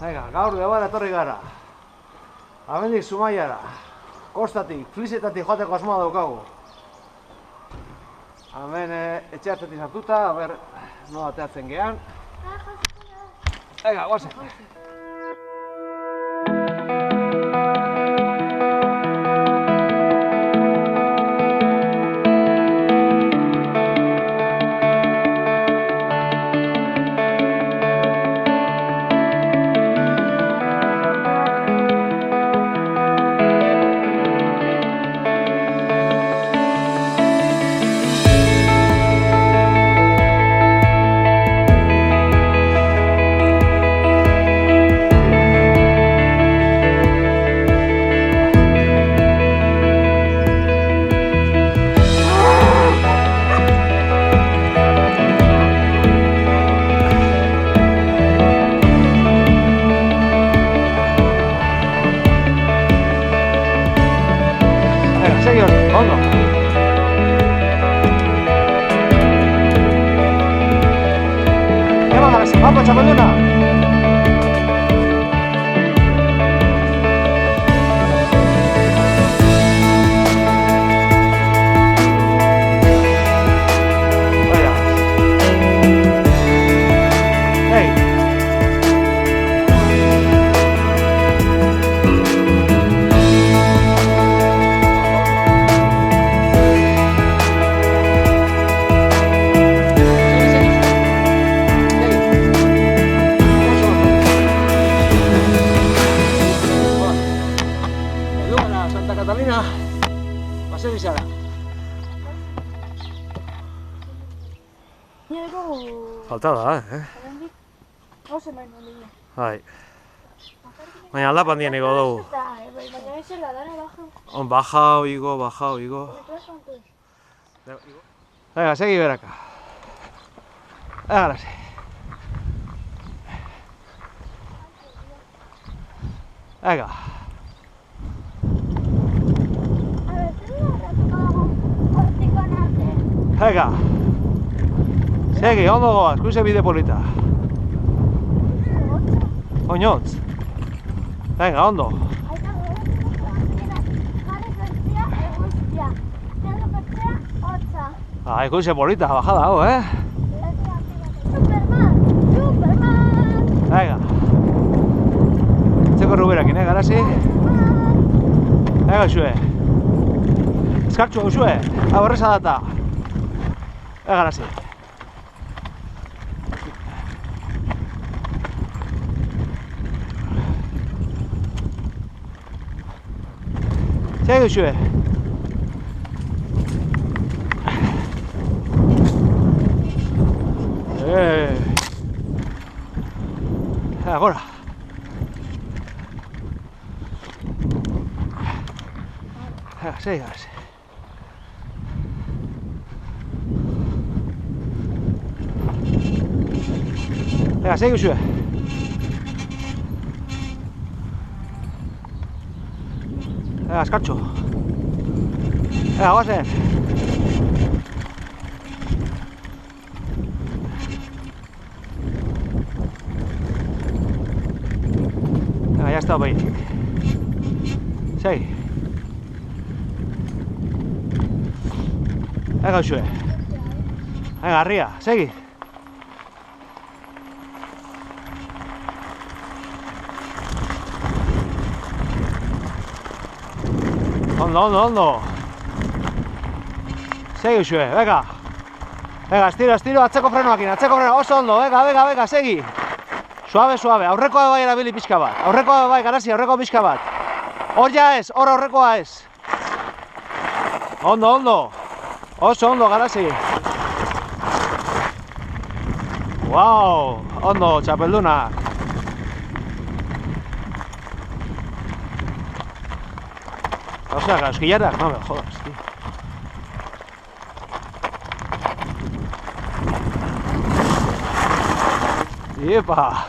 Venga, gaur Debara etorri gara. Amendik Zumaiara. Kostatik, Flisetatik joateko asmoa daukagu. Hemen etxe hartzetik sartuta, aber nola ateatzen gehan. Venga, guazen. Ondo. Ema gara, vamos, txapelduna! Catalina, paseo izara. Falta da, Bai. Baina aldapan dien ego dugu. Bajao, igo. Venga, segi beraka. Venga, Venga. Venga. Segi, ondo goaz, kuize bide polita. Oinotz. Venga, ondo. Kuize polita, bajada hau, Superman! Venga. Txeko ruberakin, garazi? Venga, xue. Eskartxu hau xue, hau erreza data. Garazi. Segi xue. Agora. Segi, garazi. Venga, segi xue. Venga, eskartxo. Venga, guazen. Venga, ya está bainik. Segi. Venga, xue. Venga, arria, segi. Ondo. Segi xue, venga. Venga, estiro, atzeko frenoakin, oso ondo, venga, segi. Suave, aurrekoa bai erabili pixka bat. Aurrekoa bai, garazi, aurrekoa pixka bat. Hor ja ez, hor aurrekoa ez. Ondo. Oso ondo, garazi. Wow, ondo, txapeldunak. Osea, euskillarak, no me jodas, tío. Iepa!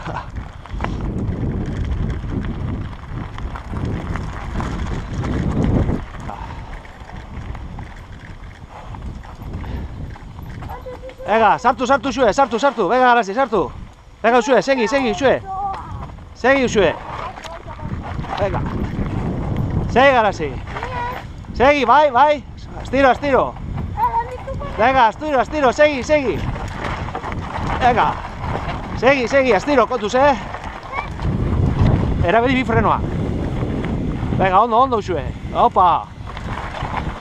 Venga, sartu, xue, sartu. Venga, garazi, sartu. Venga, xue, segi, xue. Segi usue. Venga. Segi garasi. Segi, bai. Astiro. Venga, astiro, segi. Venga. Segi, astiro, kontuz, Erabili bi frenoa. Venga, ondo usue. Opa.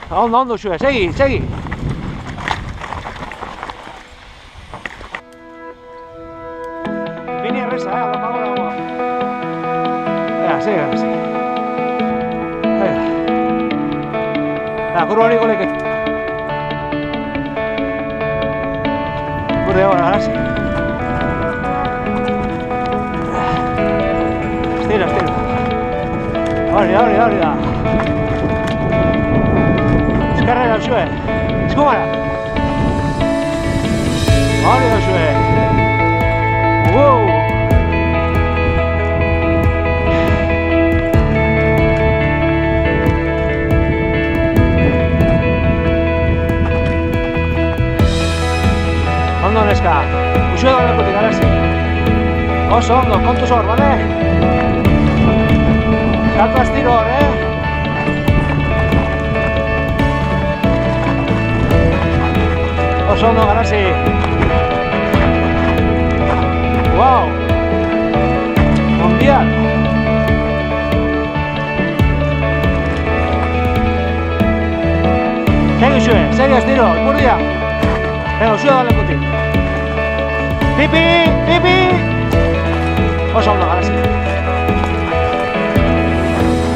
Ondo usue, segi. Bini erreza, alapago dagoa. Venga, segi garasi. Kurba hori goleket. Gure hori garasi. Astiro. Hori da. Eskarrera usue. Eskumara. Hori da usue. Ondo neska, usue da lekutik garasi. Oso ondo, kontuz hor, bale? Salto astiro hor, Oso ondo garasi. Wow! Mundial! Segi astiro, ipurdia! Venga, usue da lekutik. Pipi! Oso ondo garasi.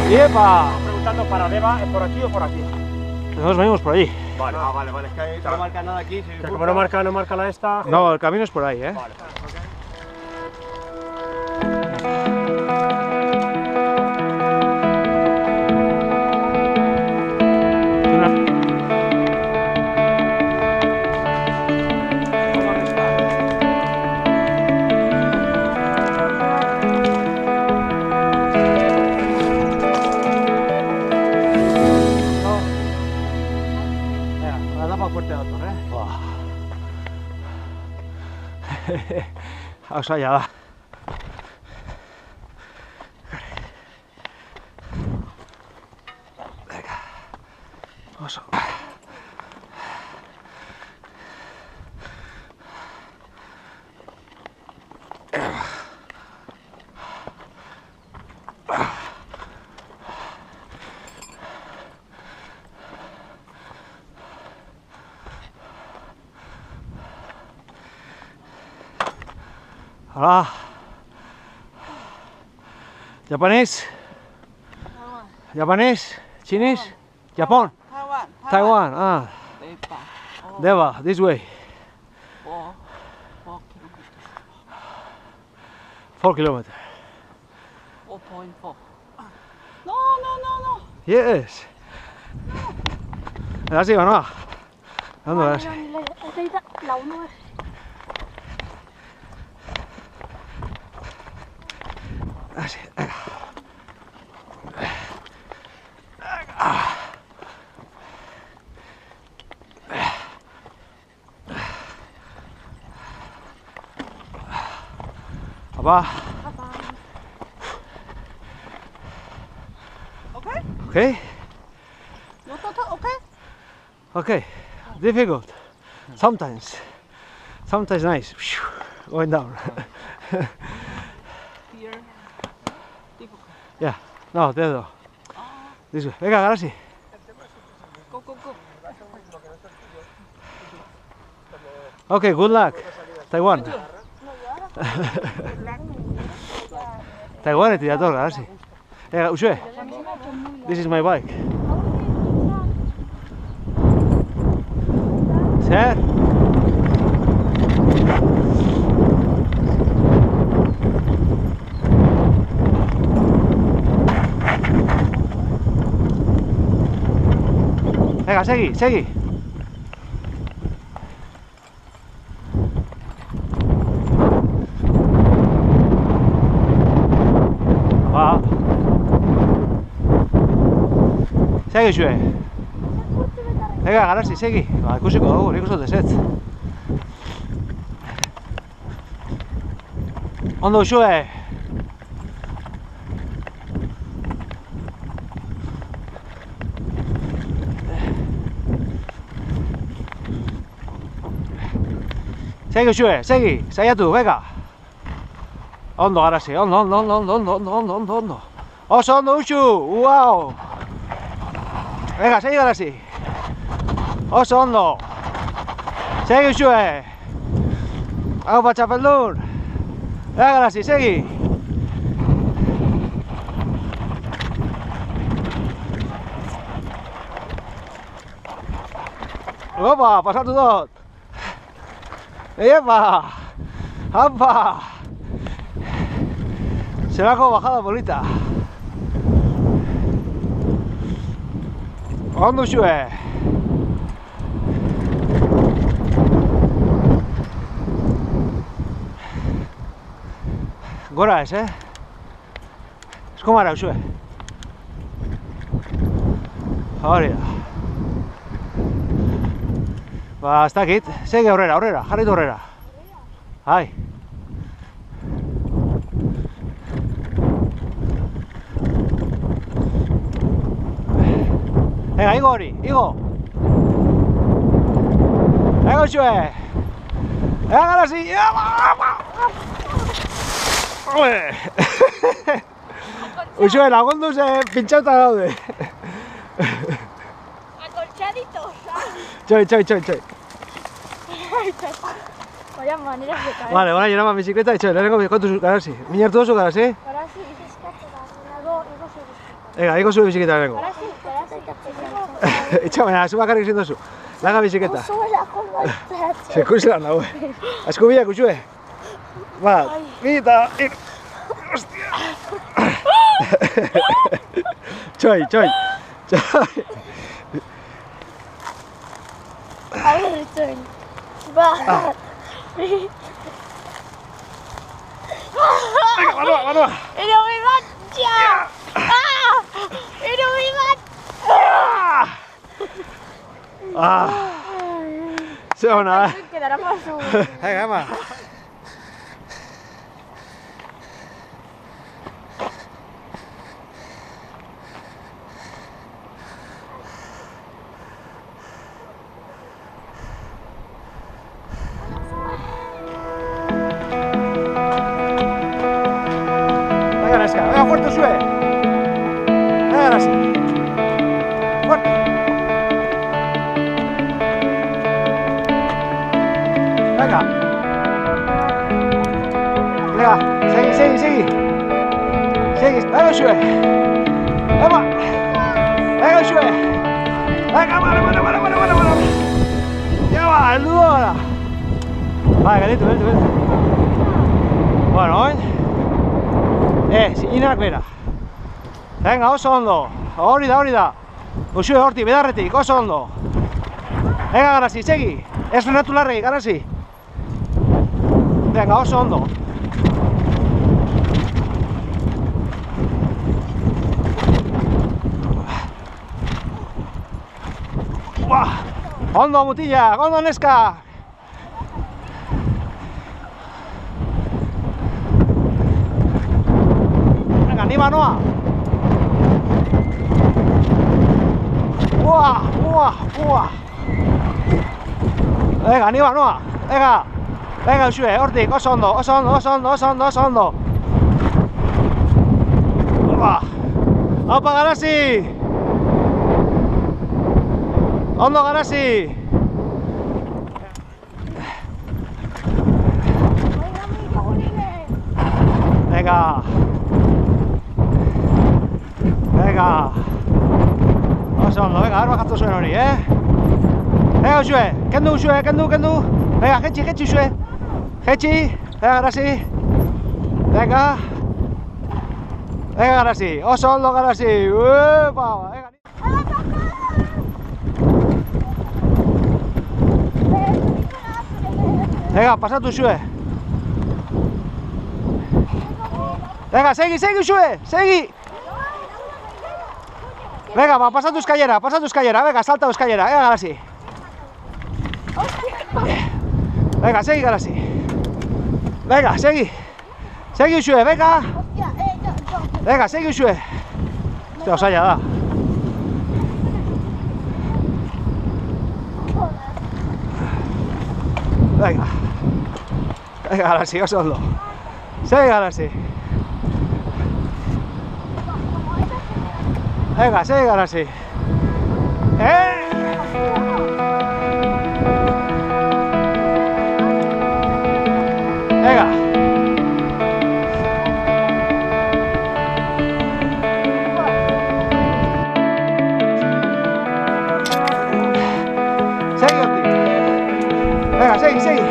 ¡Yepa! Preguntando para Deva, ¿es por aquí o por aquí? Nosotros venimos por allí. Vale. Vale, es que ahí no marca nada aquí. O sea, como no marca la esta. No, el camino es por ahí, Vale. Hau zaila da. Venga. Oso. Hola. Japanese? Japanese? Chinese? Japan? Taiwan. Ah. Deva, this way. 4 kilometers. 4.4. No. Yes. Así va, no. ¿Dónde vas? La 1 es. Así, venga. Papá. Okay? Okay. Difficult. Sometimes nice. Going down. Here. Difficult. Yeah. No, dedo. This way. Venga, garasi. Go. Okay, good luck. Taiwan. Taiwan eti dator, garasi. Usue. This is my bike. Zer? Venga, segi. Va. Segi zue. Venga, garasi, segi. Ba, ikusiko dugu, nik uste desetz. Ondo zue. Segi Uxue, segi, saiatu, venga. Ondo, garasi, ondo. Oso ondo, Uxu, uau. Venga, segi garasi. Oso ondo. Segi Uxue. Aupa, txapeldun. Venga, garasi, segi. Opa, pasatu dut. Epa! Hampa! Zelako bajada polita. Ondo Uxue. Gora ez, Eskumara, Uxue. Hori da. Ba, ez dakit, segi aurrera, jarritu aurrera. Hai. Venga, igo hori, igo. Ego Uxue. Venga, garasi. Uxue, lagundu ze pintxauta daude. Acolchaditos, Txoi. Vaya manera de caer. Vale, bueno, llenamos bicicleta y lehenengo kontu garasi. Min hartu duzu garasi? Garasi, igo zure. Venga, igo zure bicicleta lehenengo. Garasi. Itxa, baina, zu bakarrik ezin duzu. Laga bicicleta. Zuela konbaitzatzen. Sekuzela nago. Asko biak, Uxue. Bat, bi eta hiru. Ostia! Txoi. A ver, itxoin. Bat. Venga, manoa. Irubi bat, txia! Irubi bat! Ze hona, Quedará más un... Venga, ema. Venga, fuerte, Uxue. Venga, ahora sí. Fuerte. Venga. Venga, segui. Venga, Uxue. Venga. Venga, Uxue. Venga, vale. Ya va, el nudo ahora. Vale, calito. Bueno, hoy. Zinak bera. Venga, oso ondo. Hori da. Uxue, hortik, bedarretik, oso ondo. Venga, garasi, segi. Ez frenatu larregi, garasi. Venga, oso ondo. Ondo, mutila, ondo neska. Ni manoa. Buah. Venga, ni manoa. Venga, Uxue, hortik, oso ondo. Aupa, garasi. Ondo, garasi. Venga. Oso ondo, venga, arba jatzo zuen hori, Venga, Uxue, kendu, Uxue, kendu. Venga, jetxi, Uxue. Venga, garasi. Venga, garasi, oso ondo, garasi. Venga. Venga, pasatu, Uxue. Venga, segi, Uxue, segi. Venga, va, pasatu eskailera, venga, salta eskailera, garasi. Venga, segi, garasi. Venga, segi. Segi, Uxue, venga. Venga, segi, Uxue. Hostia, osaia da. Venga. Venga, Garasi, oso ondo. Segi, Garasi. Venga, segi, Garasi. Venga. Segi, Orti. Venga, segi, segi.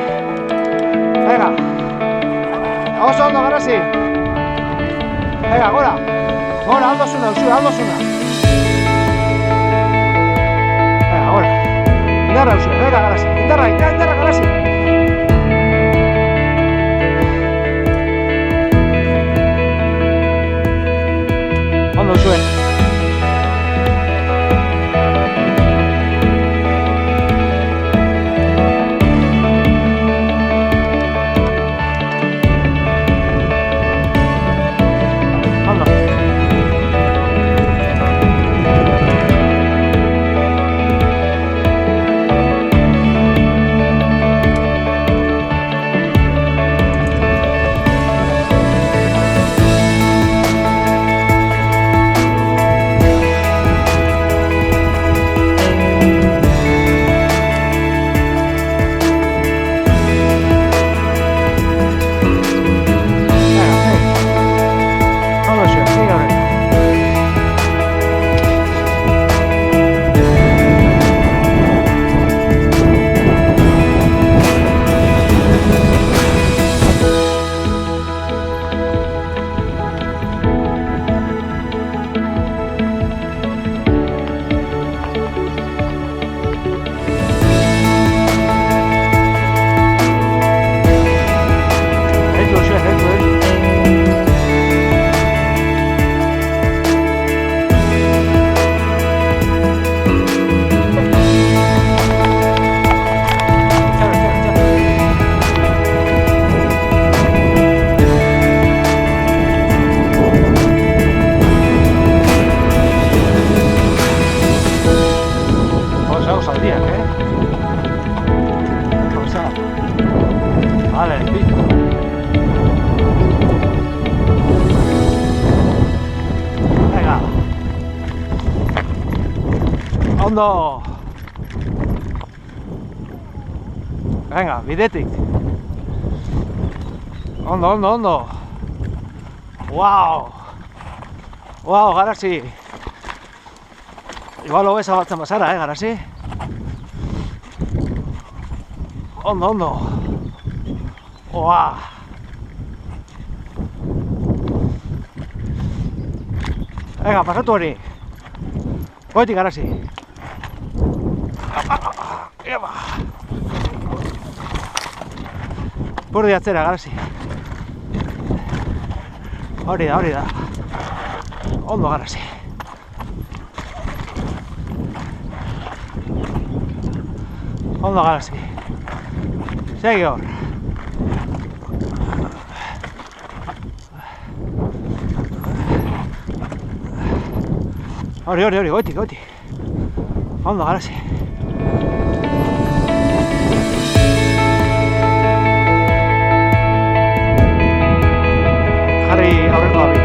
Venga. Oso ondo, Garasi. Venga, gora. Gora, aldosuna, aldosuna. Venga, gora. Indarra, venga, Garasi. Indarra, Garasi. Ondo zuen. Ondo. Vale, listo. Venga. Ondo. Venga, bidetik. Ondo. Wow. Wow, Garasi. Igual hobeza batzen bazara, Garasi. Ondo. Wow. Venga, pasatu hori. Goitik, Garasi. Purdi atzera, Garasi. Hori da. Ondo, Garasi. Ondo, Garasi. Segi hor. Hori, goitik. Ondo, Garasi. Jarri aurreko abi.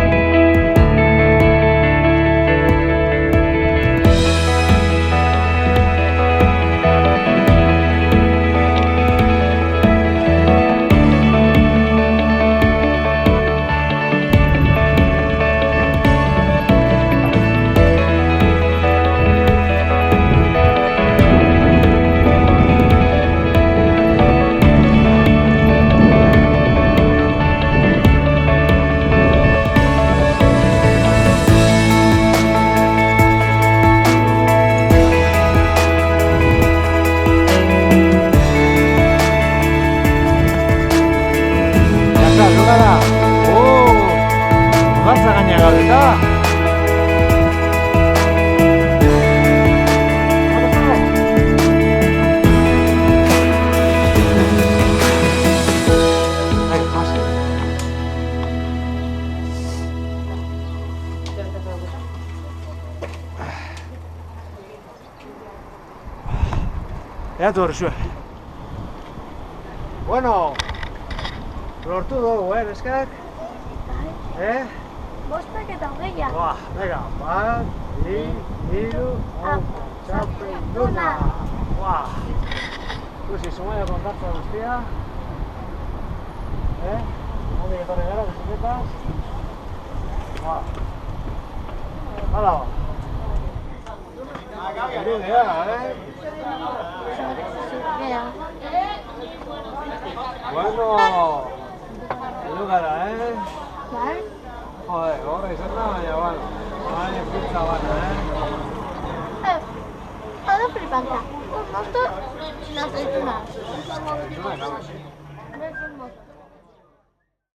Bueno, Lortu dugu, neskak? Bostak eta hogeia. Buah, venga, bat, bi, hiru, hau, txapelduna! Buah! Ikusi, Zumaia kontartza guztia. Ondik etorri gara, bizikletaz. Buah! Hala ba! Irudi gara, Gera. Bueno! Heldu gara, Bai? Joder, gogorra izan da, baina, bueno, baina pizza bana, Hada flipanta. Un monto, no sé, Zuna,